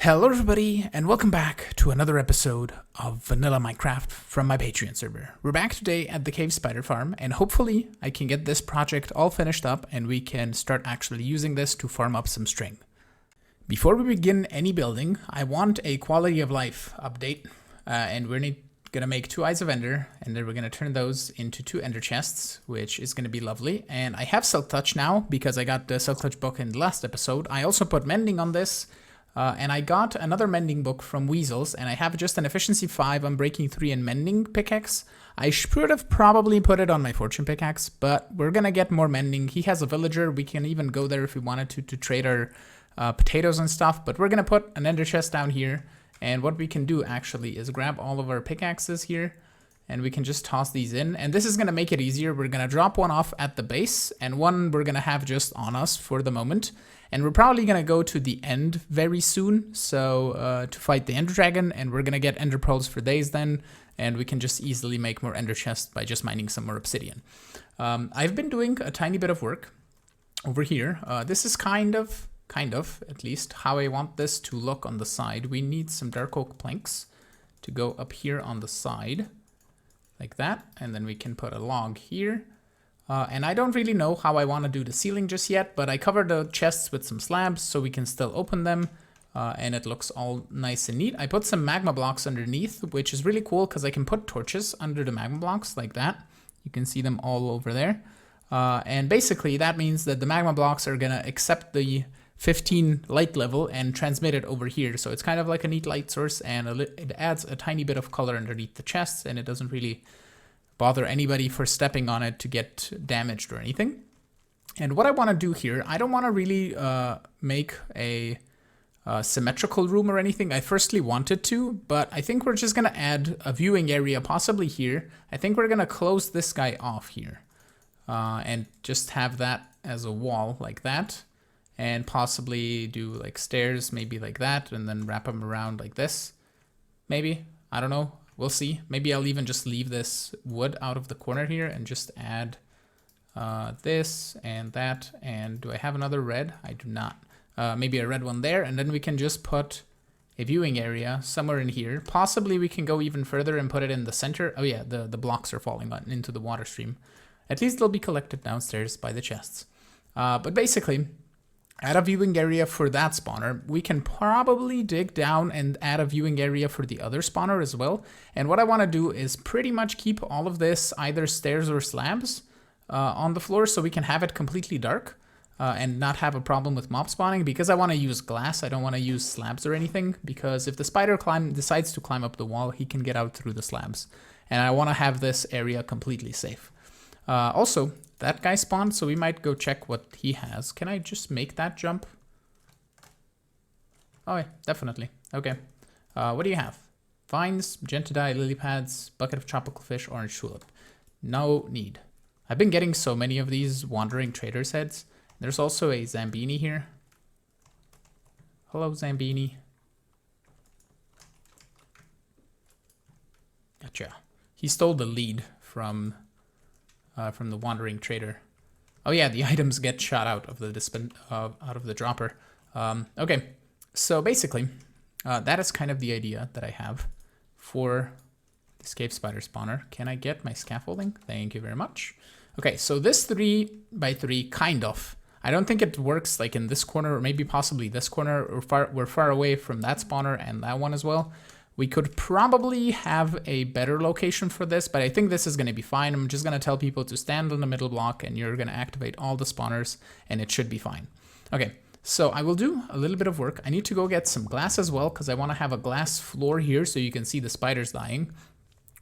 Hello everybody, and welcome back to another episode of Vanilla Minecraft from my Patreon server. We're back today at the Cave Spider Farm, and hopefully I can get this project all finished up and we can start actually using this to farm up some string. Before we begin any building, I want a quality of life update, and we're gonna make 2 Eyes of Ender, and then we're gonna turn those into 2 Ender chests, which is gonna be lovely. And I have Silk Touch now, because I got the Silk Touch book in the last episode. I also put Mending on this, and I got another mending book from Weasels, and I have just an efficiency 5 Unbreaking 3 and mending pickaxe. I should have probably put it on my fortune pickaxe, but we're gonna get more mending. He has a villager. We can even go there if we wanted to trade our potatoes and stuff, but we're gonna put an ender chest down here. And what we can do actually is grab all of our pickaxes here, and we can just toss these in. And this is gonna make it easier. We're gonna drop one off at the base, and one we're gonna have just on us for the moment. And we're probably gonna go to the end very soon, so to fight the Ender Dragon, and we're gonna get Ender Pearls for days then, and we can just easily make more Ender Chests by just mining some more obsidian. I've been doing a tiny bit of work over here. This is kind of, at least, how I want this to look on the side. We need some dark oak planks to go up here on the side, like that, and then we can put a log here. And I don't really know how I want to do the ceiling just yet, but I covered the chests with some slabs so we can still open them, and it looks all nice and neat. I put some magma blocks underneath, which is really cool because I can put torches under the magma blocks like that. You can see them all over there. And basically that means that the magma blocks are going to accept the 15 light level and transmit it over here. So it's kind of like a neat light source, and it adds a tiny bit of color underneath the chests, and it doesn't really bother anybody for stepping on it to get damaged or anything. And what I want to do here, I don't want to really make a symmetrical room or anything. I firstly wanted to, but I think we're just going to add a viewing area possibly here. I think we're going to close this guy off here and just have that as a wall like that, and possibly do like stairs maybe like that, and then wrap them around like this. Maybe, I don't know. We'll see. Maybe I'll even just leave this wood out of the corner here and just add this and that. And do I have another red? I do not. Maybe a red one there. And then we can just put a viewing area somewhere in here. Possibly we can go even further and put it in the center. Oh yeah, the blocks are falling into the water stream. At least they'll be collected downstairs by the chests. But basically, add a viewing area for that spawner. We can probably dig down and add a viewing area for the other spawner as well. And what I want to do is pretty much keep all of this either stairs or slabs on the floor, so we can have it completely dark and not have a problem with mob spawning, because I want to use glass. I don't want to use slabs or anything, because if the spider decides to climb up the wall, he can get out through the slabs. And I want to have this area completely safe. Also, that guy spawned, so we might go check what he has. Can I just make that jump? Oh yeah, definitely. Okay. What do you have? Vines, Gentidie, lily pads, bucket of tropical fish, orange tulip. No need. I've been getting so many of these wandering trader's heads. There's also a Zambini here. Hello, Zambini. Gotcha. He stole the lead from the wandering trader. Oh yeah, the items get shot out of the dropper. Okay, so basically, that is kind of the idea that I have for this cave spider spawner. Can I get my scaffolding? Thank you very much. Okay, so this 3x3 kind of. I don't think it works like in this corner, or maybe possibly this corner. We're far away from that spawner and that one as well. We could probably have a better location for this, but I think this is going to be fine. I'm just going to tell people to stand on the middle block, and you're going to activate all the spawners, and it should be fine. Okay, so I will do a little bit of work. I need to go get some glass as well, because I want to have a glass floor here so you can see the spiders dying,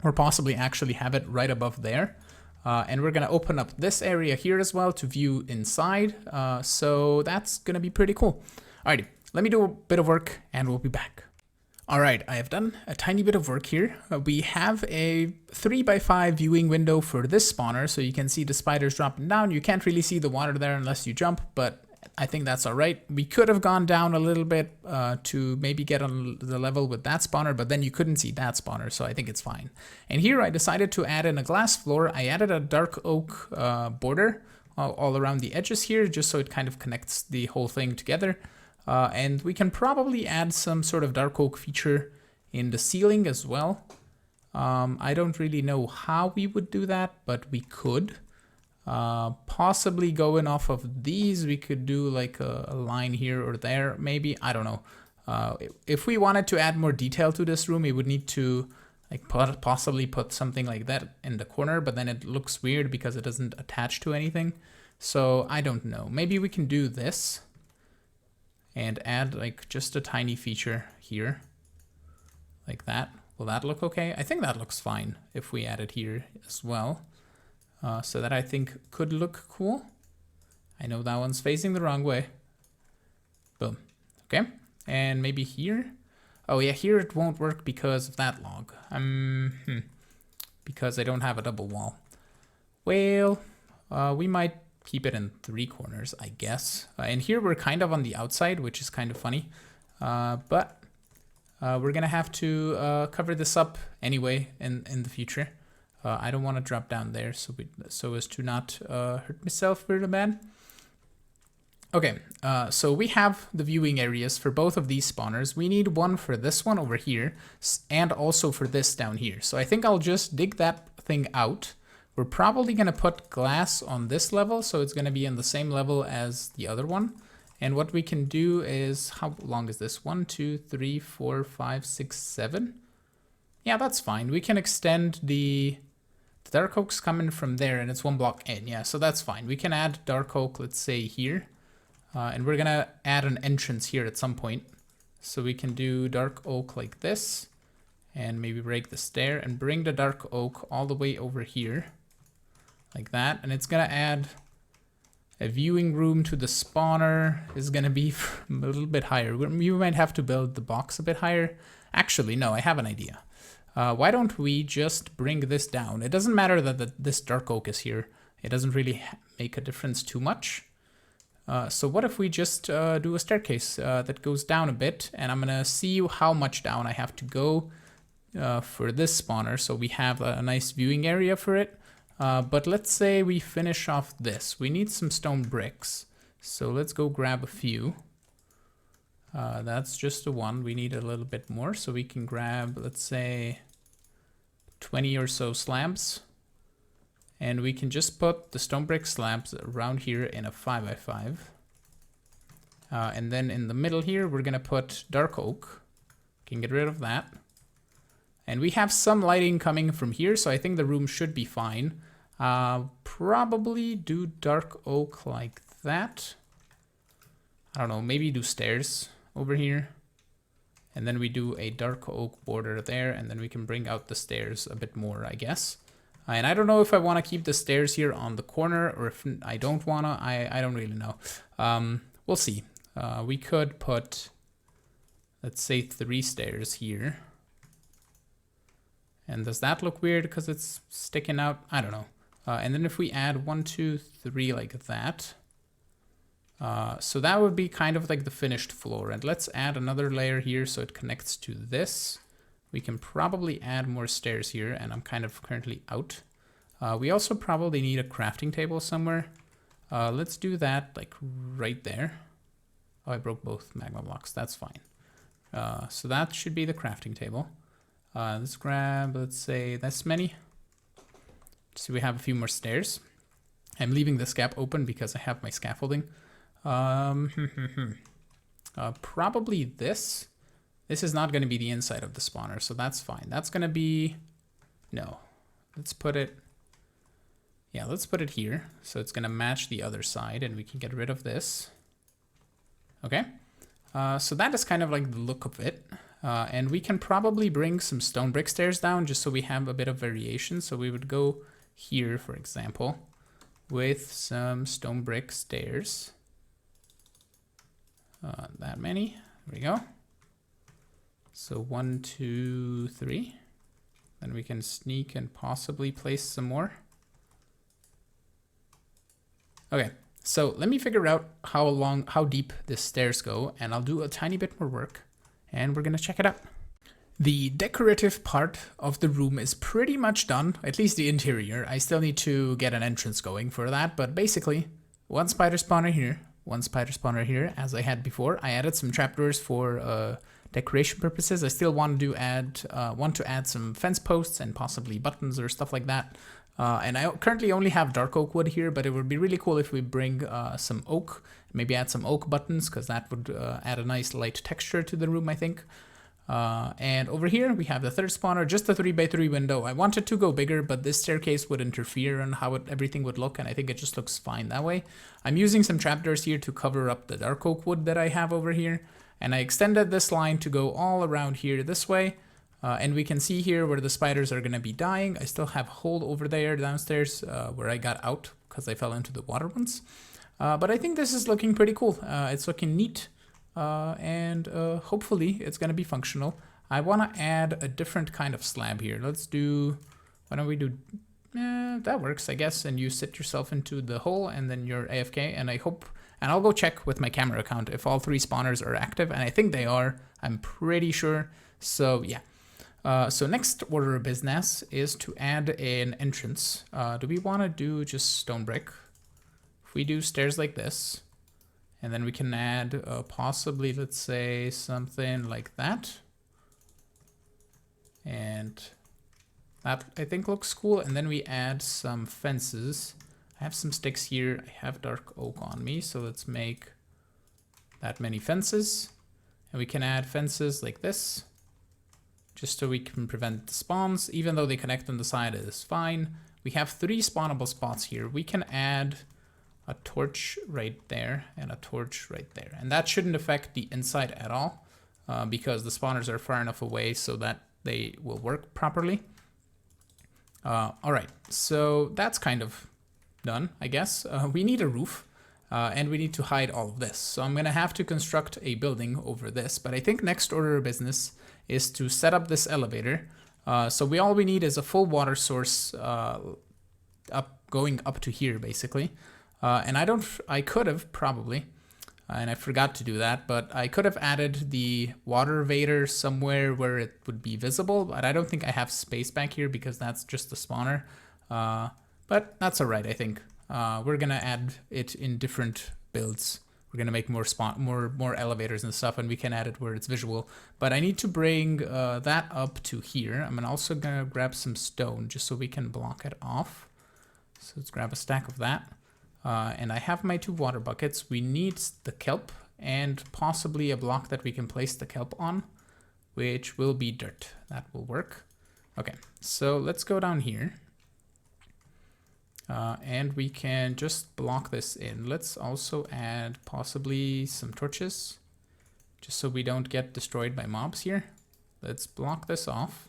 or possibly actually have it right above there. And we're going to open up this area here as well to view inside. So that's going to be pretty cool. Alrighty, let me do a bit of work, and we'll be back. Alright, I have done a tiny bit of work here. We have a 3x5 viewing window for this spawner, so you can see the spiders dropping down. You can't really see the water there unless you jump, but I think that's alright. We could have gone down a little bit to maybe get on the level with that spawner, but then you couldn't see that spawner, so I think it's fine. And here I decided to add in a glass floor. I added a dark oak border all around the edges here, just so it kind of connects the whole thing together. And we can probably add some sort of dark oak feature in the ceiling as well. I don't really know how we would do that, but we could. Possibly going off of these, we could do like a line here or there, maybe. I don't know. If we wanted to add more detail to this room, we would need to like possibly put something like that in the corner, but then it looks weird because it doesn't attach to anything. So I don't know. Maybe we can do this and add like just a tiny feature here like that. Will that look okay? I think that looks fine if we add it here as well. So that I think could look cool. I know that one's facing the wrong way. Boom. Okay. And maybe here. Oh yeah, here it won't work because of that log. Because I don't have a double wall. Well, we might keep it in 3 corners, I guess. And here we're kind of on the outside, which is kind of funny. But we're gonna have to cover this up anyway in the future. I don't want to drop down there so as to not hurt myself really bad. Okay, so we have the viewing areas for both of these spawners. We need one for this one over here and also for this down here. So I think I'll just dig that thing out. We're probably going to put glass on this level, so it's going to be on the same level as the other one. And what we can do is, how long is this? 1, 2, 3, 4, 5, 6, 7. Yeah, that's fine. We can extend the dark oak's coming from there and it's 1 block in. Yeah, so that's fine. We can add dark oak, let's say here. And we're gonna add an entrance here at some point. So we can do dark oak like this and maybe break the stair and bring the dark oak all the way over here like that. And it's gonna add a viewing room to the spawner. Is gonna be a little bit higher. You might have to build the box a bit higher. Actually, no, I have an idea. Why don't we just bring this down? It doesn't matter that this dark oak is here. It doesn't really make a difference too much. So what if we just do a staircase that goes down a bit, and I'm gonna see how much down I have to go for this spawner so we have a nice viewing area for it. But let's say we finish off this. We need some stone bricks. So let's go grab a few. That's just the one. We need a little bit more, so we can grab, let's say, 20 or so slabs. And we can just put the stone brick slabs around here in a 5x5. And then in the middle here, we're gonna put dark oak. Can get rid of that. And we have some lighting coming from here, so I think the room should be fine. Probably do dark oak like that. I don't know, maybe do stairs over here. And then we do a dark oak border there, and then we can bring out the stairs a bit more, I guess. And I don't know if I want to keep the stairs here on the corner or if I don't want to. I don't really know. We'll see. We could put, let's say, 3 stairs here. And does that look weird because it's sticking out? I don't know. And then if we add 1, 2, 3 like that. So that would be kind of like the finished floor. And let's add another layer here so it connects to this. We can probably add more stairs here, and I'm kind of currently out. We also probably need a crafting table somewhere. Let's do that like right there. Oh, I broke both magma blocks. That's fine. So that should be the crafting table. Let's grab, let's say, this many. So we have a few more stairs. I'm leaving this gap open because I have my scaffolding. Probably this. This is not going to be the inside of the spawner, so that's fine. That's going to be, no, let's put it, yeah, let's put it here. So it's going to match the other side, and we can get rid of this. Okay. So that is kind of like the look of it. And we can probably bring some stone brick stairs down just so we have a bit of variation. So we would go here, for example, with some stone brick stairs. That many. There we go. So 1, 2, 3. Then we can sneak and possibly place some more. Okay, so let me figure out how deep the stairs go, and I'll do a tiny bit more work, and we're gonna check it out. The decorative part of the room is pretty much done, at least the interior. I still need to get an entrance going for that, but basically, 1 spider spawner here, one spider spawner here as I had before. I added some trapdoors for decoration purposes. I still want to add some fence posts and possibly buttons or stuff like that. And I currently only have dark oak wood here, but it would be really cool if we bring some oak, maybe add some oak buttons, because that would add a nice light texture to the room, I think. And over here we have the third spawner, just a 3x3 window. I wanted to go bigger, but this staircase would interfere on how everything would look, and I think it just looks fine that way. I'm using some trapdoors here to cover up the dark oak wood that I have over here, and I extended this line to go all around here this way. And we can see here where the spiders are going to be dying. I still have a hole over there downstairs where I got out because I fell into the water once. But I think this is looking pretty cool. It's looking neat. And hopefully it's going to be functional. I want to add a different kind of slab here. Let's do, why don't we do, that works, I guess. And you sit yourself into the hole and then you're AFK. And I hope, and I'll go check with my camera account if all 3 spawners are active. And I think they are, I'm pretty sure. So yeah. So next order of business is to add an entrance. Do we want to do just stone brick? If we do stairs like this, and then we can add possibly, let's say, something like that. And that I think looks cool. And then we add some fences. I have some sticks here. I have dark oak on me, so let's make that many fences. And we can add fences like this, just so we can prevent the spawns. Even though they connect on the side, it is fine. We have 3 spawnable spots here. We can add a torch right there and a torch right there. And that shouldn't affect the inside at all because the spawners are far enough away so that they will work properly. All right, so that's kind of done, I guess. We need a roof and we need to hide all of this. So I'm gonna have to construct a building over this, but I think next order of business is to set up this elevator. So all we need is a full water source going up to here basically. And I could have probably, and I forgot to do that, but I could have added the water vader somewhere where it would be visible, but I don't think I have space back here because that's just the spawner. But that's all right, I think. We're gonna add it in different builds. We're gonna make more elevators and stuff, and we can add it where it's visual. But I need to bring that up to here. I'm also gonna grab some stone just so we can block it off. So let's grab a stack of that. And I have my 2 water buckets. We need the kelp and possibly a block that we can place the kelp on, which will be dirt. That will work. Okay, so let's go down here. And we can just block this in. Let's also add possibly some torches, just so we don't get destroyed by mobs here. Let's block this off.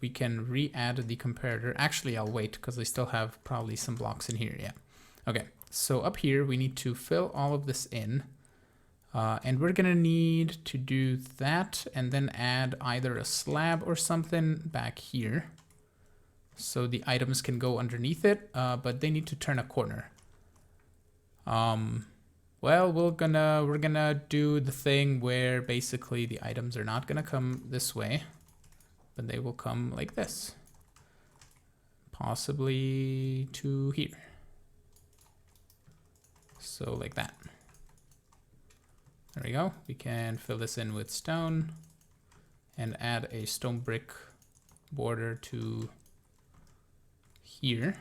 We can re-add the comparator. Actually, I'll wait because I still have probably some blocks in here. Yeah. Okay. So up here, we need to fill all of this in. And we're going to need to do that and then add either a slab or something back here, so the items can go underneath it, but they need to turn a corner. Well, we're gonna do the thing where basically the items are not gonna come this way, but they will come like this, possibly to here. So like that. There we go. We can fill this in with stone and add a stone brick border to here.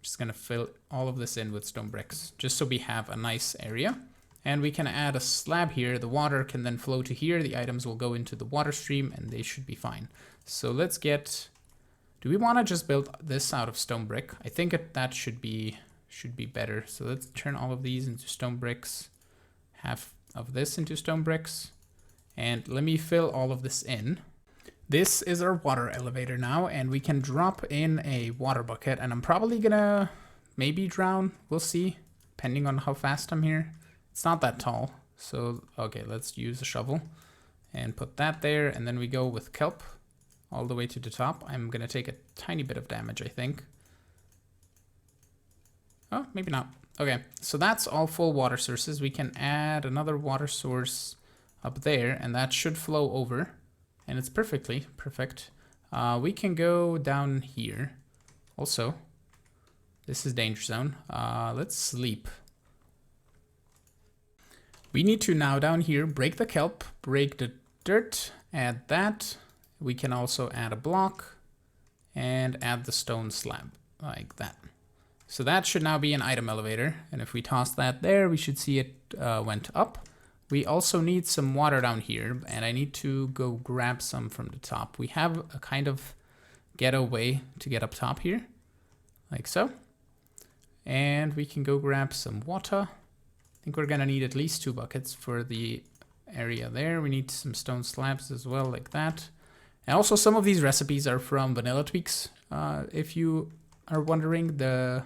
Just gonna fill all of this in with stone bricks, just so we have a nice area. And we can add a slab here. The water can then flow to here. The items will go into the water stream and they should be fine. So let's get, do we wanna just build this out of stone brick? I think that should be better. So let's turn all of these into stone bricks, half of this into stone bricks, and let me fill all of this in. This is our water elevator now, and we can drop in a water bucket, and I'm probably gonna maybe drown. We'll see, depending on how fast I'm here. It's not that tall, so okay, let's use a shovel and put that there, and then we go with kelp all the way to the top. I'm gonna take a tiny bit of damage, I think. Oh, maybe not. Okay, so that's all full water sources. We can add another water source up there, and that should flow over. And it's perfect. We can go down here also This is danger zone. Let's sleep. We need to now down here break the kelp, break the dirt, add that. We can also add a block and add the stone slab like that. So that should now be an item elevator. And if we toss that there, we should see it went up. We also need some water down here, and I need to go grab some from the top. We have a kind of ghetto way to get up top here, like so. And we can go grab some water. I think we're gonna need at least 2 buckets for the area there. We need some stone slabs as well, like that. And also some of these recipes are from Vanilla Tweaks. If you are wondering, the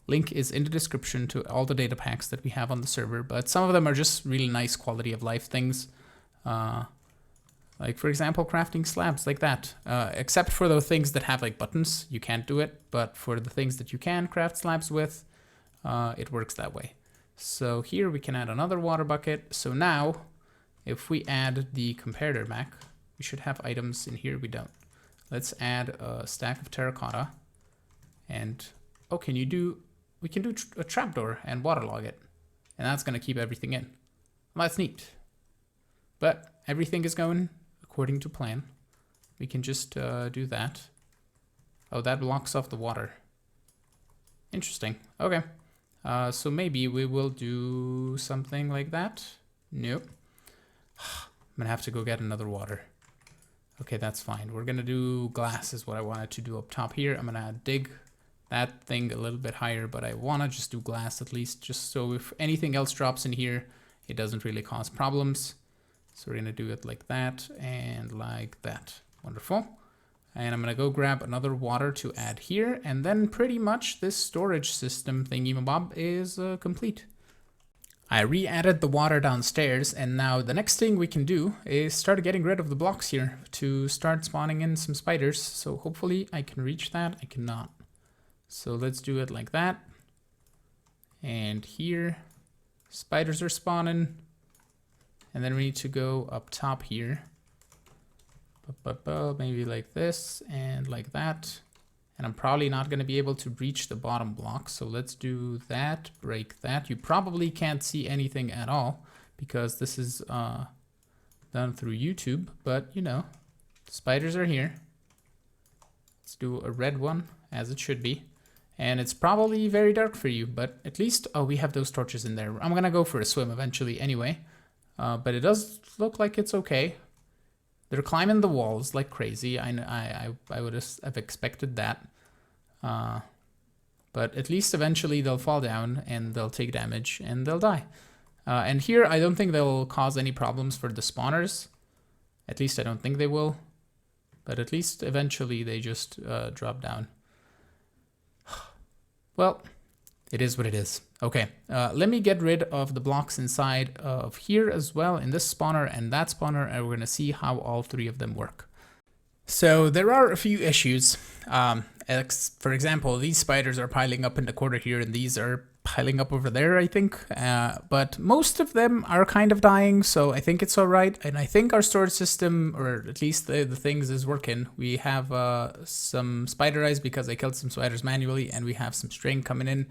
link is in the description to all the data packs that we have on the server, but some of them are just really nice quality of life things. Like for example, crafting slabs like that. Except for the things that have like buttons, you can't do it. But for the things that you can craft slabs with, it works that way. So here we can add another water bucket. So now if we add the comparator back, we should have items in here. We don't. Let's add a stack of terracotta. And oh, we can do a trapdoor and waterlog it. And that's going to keep everything in. Well, that's neat. But everything is going according to plan. We can just do that. Oh, that blocks off the water. Interesting. Okay. So maybe we will do something like that. Nope. I'm going to have to go get another water. Okay, that's fine. We're going to do glass is what I wanted to do up top here. I'm going to dig that thing a little bit higher, but I want to just do glass at least, just so if anything else drops in here, it doesn't really cause problems. So we're going to do it like that and like that. Wonderful. And I'm going to go grab another water to add here. And then pretty much this storage system thingy-mabob is complete. I re-added the water downstairs, and now the next thing we can do is start getting rid of the blocks here to start spawning in some spiders. So hopefully I can reach that. I cannot. So let's do it like that. And here, spiders are spawning. And then we need to go up top here. Maybe like this and like that. And I'm probably not going to be able to reach the bottom block. So let's do that, break that. You probably can't see anything at all because this is done through YouTube. But, you know, spiders are here. Let's do a red one as it should be. And it's probably very dark for you, but at least, oh, we have those torches in there. I'm going to go for a swim eventually anyway. But it does look like it's okay. They're climbing the walls like crazy. I would have expected that. But at least eventually they'll fall down and they'll take damage and they'll die. And here, I don't think they'll cause any problems for the spawners. At least I don't think they will. But at least eventually they just drop down. Well, it is what it is. Okay, let me get rid of the blocks inside of here as well, in this spawner and that spawner, and we're gonna see how all 3 of them work. So there are a few issues. For example, these spiders are piling up in the corner here, and these are piling up over there, I think. But most of them are kind of dying, so I think it's all right. And I think our storage system, or at least the things, is working. We have some spider eyes because I killed some spiders manually, and we have some string coming in,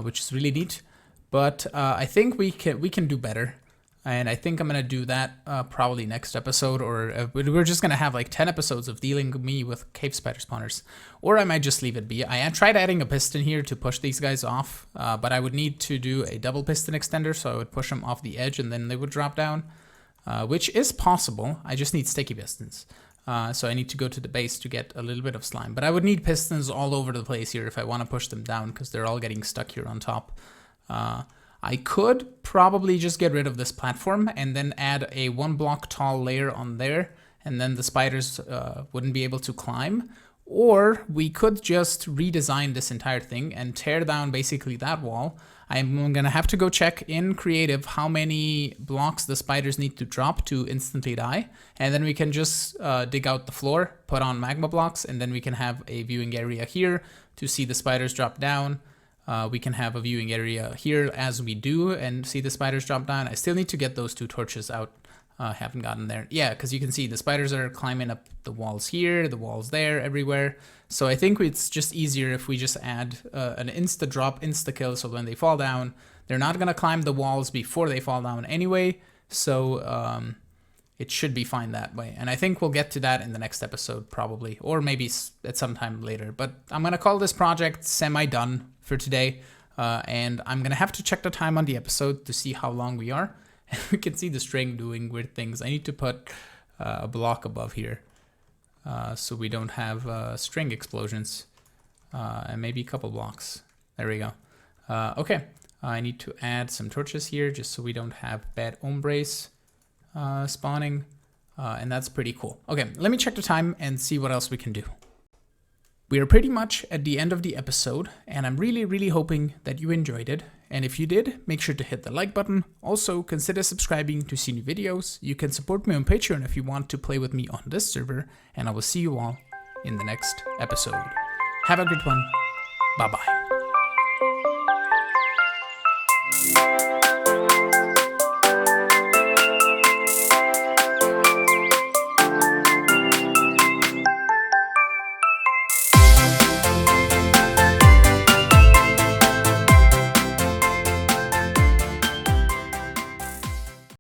which is really neat. But I think we can do better. And I think I'm going to do that probably next episode, or we're just going to have like 10 episodes of dealing me with cave spider spawners. Or I might just leave it be. I tried adding a piston here to push these guys off, but I would need to do a double piston extender, so I would push them off the edge and then they would drop down, which is possible. I just need sticky pistons. So I need to go to the base to get a little bit of slime. But I would need pistons all over the place here if I want to push them down, because they're all getting stuck here on top. I could probably just get rid of this platform and then add a 1 block tall layer on there, and then the spiders wouldn't be able to climb. Or we could just redesign this entire thing and tear down basically that wall. I'm gonna have to go check in creative how many blocks the spiders need to drop to instantly die. And then we can just dig out the floor, put on magma blocks, and then we can have a viewing area here to see the spiders drop down. We can have a viewing area here as we do and see the spiders drop down. I still need to get those 2 torches out Haven't gotten there. Yeah, because you can see the spiders are climbing up the walls here, the walls there, everywhere. So I think it's just easier if we just add an insta-drop, insta-kill, so when they fall down, they're not going to climb the walls before they fall down anyway. So it should be fine that way. And I think we'll get to that in the next episode probably, or maybe at some time later. But I'm going to call this project semi-done for today. And I'm going to have to check the time on the episode to see how long we are. We can see the string doing weird things. I need to put a block above here so we don't have string explosions. And maybe a couple blocks. There we go. Okay, I need to add some torches here just so we don't have bad ombres spawning. And that's pretty cool. Okay, let me check the time and see what else we can do. We are pretty much at the end of the episode, and I'm really hoping that you enjoyed it. And if you did, make sure to hit the like button. Also, consider subscribing to see new videos. You can support me on Patreon if you want to play with me on this server, and I will see you all in the next episode. Have a good one. Bye-bye.